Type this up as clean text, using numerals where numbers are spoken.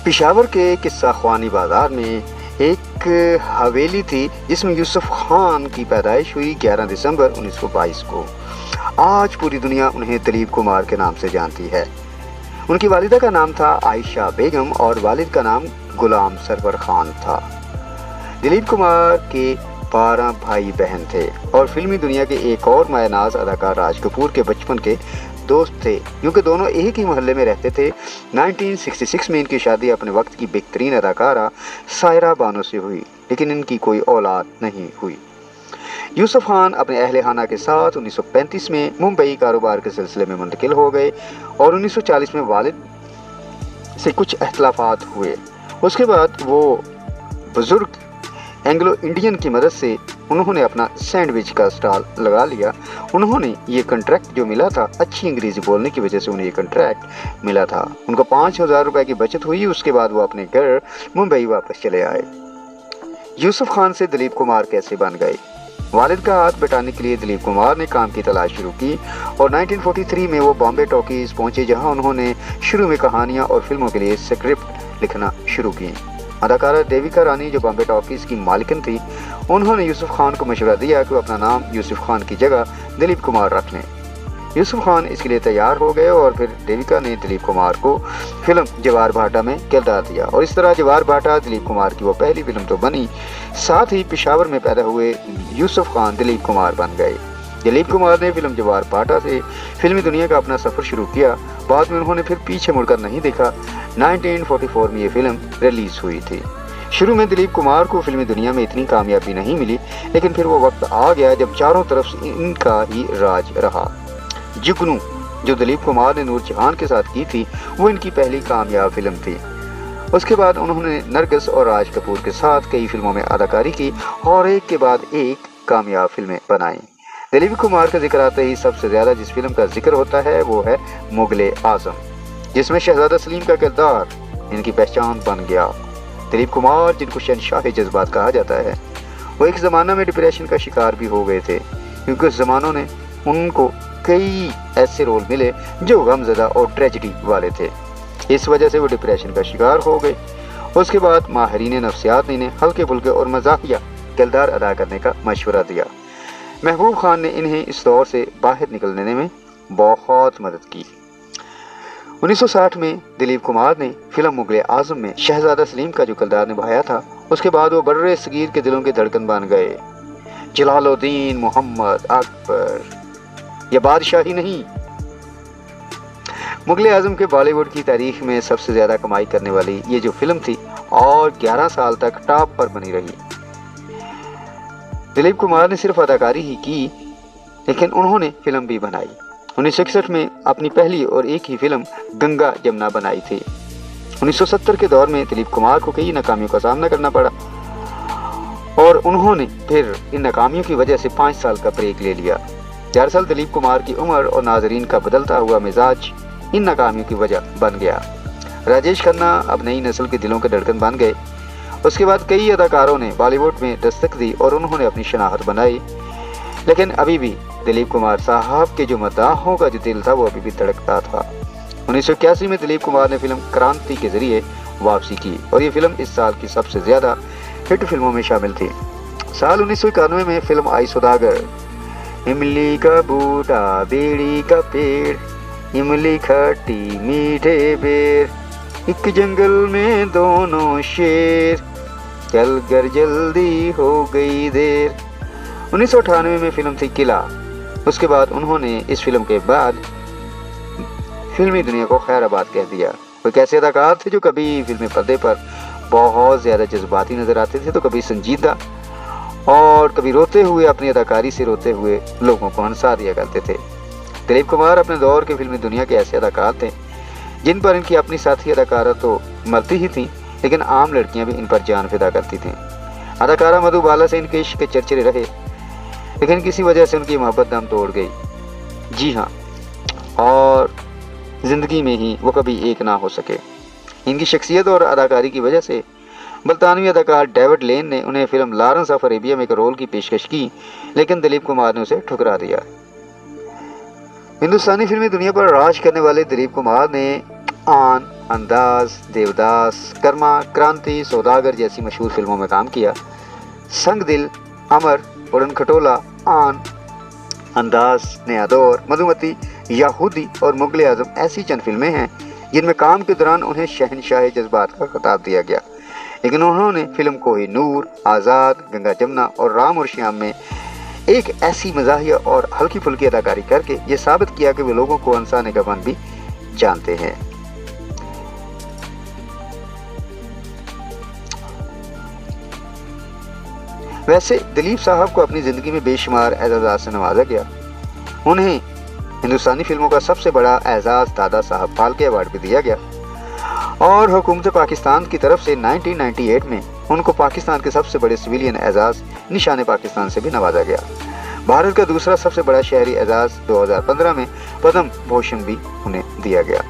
پشاور کے قصہ خوانی بازار میں ایک حویلی تھی جس میں یوسف خان کی پیدائش ہوئی 11 دسمبر 1922 کو۔ آج پوری دنیا انہیں دلیپ کمار کے نام سے جانتی ہے۔ ان کی والدہ کا نام تھا عائشہ بیگم اور والد کا نام غلام سرور خان تھا۔ دلیپ کمار کے 12 بھائی بہن تھے اور فلمی دنیا کے ایک اور مایہ ناز اداکار راج کپور کے بچپن کے دوست تھے، کیونکہ دونوں ایک ہی محلے میں رہتے تھے۔ 1966 میں ان کی شادی اپنے وقت کی بہترین اداکارہ سائرہ بانو سے ہوئی، لیکن ان کی کوئی اولاد نہیں ہوئی۔ یوسف خان اپنے اہل خانہ کے ساتھ 1935 میں ممبئی کاروبار کے سلسلے میں منتقل ہو گئے اور 1940 میں والد سے کچھ اختلافات ہوئے۔ اس کے بعد وہ بزرگ اینگلو انڈین کی مدد سے انہوں نے اپنا سینڈوچ کا اسٹال لگا لیا۔ انہوں نے یہ کنٹریکٹ جو ملا تھا، اچھی انگریزی بولنے کی وجہ سے انہیں یہ کنٹریکٹ ملا تھا۔ ان کو 5,000 روپے کی بچت ہوئی۔ اس کے بعد وہ اپنے گھر ممبئی واپس چلے آئے۔ یوسف خان سے دلیپ کمار کیسے بن گئے؟ والد کا ہاتھ بٹانے کے لیے دلیپ کمار نے کام کی تلاش شروع کی اور 1943 میں وہ بامبے ٹاکیز پہنچے، جہاں انہوں نے شروع میں کہانیاں اور فلموں کے لیے اسکرپٹ لکھنا شروع کی۔ اداکارہ دیویکا رانی جو بامبے ٹاکیز کی مالکن تھی، انہوں نے یوسف خان کو مشورہ دیا کہ وہ اپنا نام یوسف خان کی جگہ دلیپ کمار رکھ لیں۔ یوسف خان اس کے لیے تیار ہو گئے اور پھر دیویکا نے دلیپ کمار کو فلم جوار بھاٹا میں کردار دیا اور اس طرح جوار بھاٹا دلیپ کمار کی وہ پہلی فلم تو بنی، ساتھ ہی پشاور میں پیدا ہوئے یوسف خان دلیپ کمار بن گئے۔ دلیپ کمار نے فلم جوار بھاٹا سے فلمی دنیا کا اپنا سفر شروع کیا۔ بعد میں انہوں نے پھر پیچھے مڑ کر نہیں دیکھا۔ 1944 میں یہ فلم ریلیز ہوئی تھی۔ شروع میں دلیپ کمار کو فلمی دنیا میں اتنی کامیابی نہیں ملی، لیکن پھر وہ وقت آ گیا جب چاروں طرف سے ان کا ہی راج رہا۔ جگنو جو دلیپ کمار نے نور جہان کے ساتھ کی تھی، وہ ان کی پہلی کامیاب فلم تھی۔ اس کے بعد انہوں نے نرگس اور راج کپور کے ساتھ کئی فلموں میں اداکاری کی اور ایک کے بعد ایک کامیاب فلمیں بنائیں۔ دلیپ کمار کا ذکر آتے ہی سب سے زیادہ جس فلم کا ذکر ہوتا ہے وہ ہے مغل اعظم، جس میں شہزادہ سلیم کا کردار ان کی پہچان بن گیا۔ دلیپ کمار جن کو شہنشاہ جذبات کہا جاتا ہے، وہ ایک زمانہ میں ڈپریشن کا شکار بھی ہو گئے تھے، کیونکہ اس زمانوں نے ان کو کئی ایسے رول ملے جو غم زدہ اور ٹریجڈی والے تھے۔ اس وجہ سے وہ ڈپریشن کا شکار ہو گئے۔ اس کے بعد ماہرین نفسیات نے انہیں ہلکے پھلکے اور مزاحیہ کردار ادا کرنے کا مشورہ دیا۔ محبوب خان نے انہیں اس دور سے باہر نکلنے میں بہت مدد کی۔ 1960 میں دلیپ کمار نے فلم مغل اعظم میں شہزادہ سلیم کا جو کردار نبھایا تھا، اس کے بعد وہ برے صغیر کے دلوں کے دھڑکن بن گئے۔ جلال الدین محمد اکبر، یہ بادشاہ ہی نہیں۔ مغل اعظم کے بالی ووڈ کی تاریخ میں سب سے زیادہ کمائی کرنے والی یہ جو فلم تھی اور 11 سال تک ٹاپ پر بنی رہی۔ دلیپ کمار نے صرف اداکاری ہی کی، لیکن انہوں نے فلم بھی بنائی۔ 1961 میں اپنی پہلی اور ایک ہی فلم گنگا جمنا بنائی تھی۔ 1970 کے دور میں دلیپ کمار کو کئی ناکامیوں کا سامنا کرنا پڑا اور انہوں نے پھر ان ناکامیوں کی وجہ سے 5 سال کا بریک لے لیا۔ دراصل دلیپ کمار کی عمر اور ناظرین کا بدلتا ہوا مزاج ان ناکامیوں کی وجہ بن گیا۔ راجیش کھنہ اب نئی نسل کے دلوں کے دھڑکن بن گئے۔ اس کے بعد کئی اداکاروں نے بالی ووڈ میں دستک دی اور انہوں نے اپنی شناخت بنائی، لیکن ابھی بھی دلیپ کمار صاحب کے جو مداحوں کا جو دل تھا وہ ابھی بھی دھڑکتا تھا۔ 1981 میں دلیپ کمار نے فلم کرانتی کے ذریعے واپسی کی اور یہ فلم اس سال کی سب سے زیادہ ہٹ فلموں میں شامل تھی۔ سال 1991 میں فلم آئی سوداگر، املی کا بوٹا بیڑی کا پیڑ، املی کھٹی میٹھے بیر، ایک جنگل میں دونوں شیر، چل کر جلدی ہو گئی دیر۔ 1998 میں فلم تھی قلعہ۔ اس کے بعد انہوں نے اس فلم کے بعد فلمی دنیا کو خیر آباد کہہ دیا۔ وہ ایسے اداکار تھے جو کبھی فلمی پردے پر بہت زیادہ جذباتی نظر آتے تھے تو کبھی سنجیدہ اور کبھی روتے ہوئے اپنی اداکاری سے روتے ہوئے لوگوں کو ہنسا دیا کرتے تھے۔ دلیپ کمار اپنے دور کے فلمی دنیا کے ایسے اداکار تھے جن پر ان کی اپنی ساتھی اداکارہ تو مرتی ہی تھیں، لیکن عام لڑکیاں بھی ان پر جان فدا کرتی تھیں۔ اداکارہ مدھو بالا سے ان کے عشق کے چرچرے رہے، لیکن کسی وجہ سے ان کی محبت دم توڑ گئی۔ جی ہاں، اور زندگی میں ہی وہ کبھی ایک نہ ہو سکے۔ ان کی شخصیت اور اداکاری کی وجہ سے برطانوی اداکار ڈیوڈ لین نے انہیں فلم لارنس آف اریبیا میں ایک رول کی پیشکش کی، لیکن دلیپ کمار نے اسے ٹھکرا دیا۔ ہندوستانی فلمی دنیا پر راج کرنے والے دلیپ کمار نے آن انداز، دیوداس، کرما، کرانتی، سوداگر جیسی مشہور فلموں میں کام کیا۔ سنگ دل، امر، اڑن کھٹولا، آن، انداز، نیا دور، مدھومتی، یہودی اور مغل اعظم ایسی چند فلمیں ہیں جن میں کام کے دوران انہیں شہنشاہ جذبات کا خطاب دیا گیا، لیکن انہوں نے فلم کوہ نور، آزاد، گنگا جمنا اور رام اور شیام میں ایک ایسی مزاحیہ اور ہلکی پھلکی اداکاری کر کے یہ ثابت کیا کہ وہ لوگوں کو ہنسانے کا فن بھی جانتے ہیں۔ ویسے دلیپ صاحب کو اپنی زندگی میں بے شمار اعزازات سے نوازا گیا۔ انہیں ہندوستانی فلموں کا سب سے بڑا اعزاز دادا صاحب پھالکے ایوارڈ بھی دیا گیا، اور حکومت پاکستان کی طرف سے 1998 میں ان کو پاکستان کے سب سے بڑے سویلین اعزاز نشان پاکستان سے بھی نوازا گیا۔ بھارت کا دوسرا سب سے بڑا شہری اعزاز 2015 میں پدم بھوشن بھی انہیں دیا گیا۔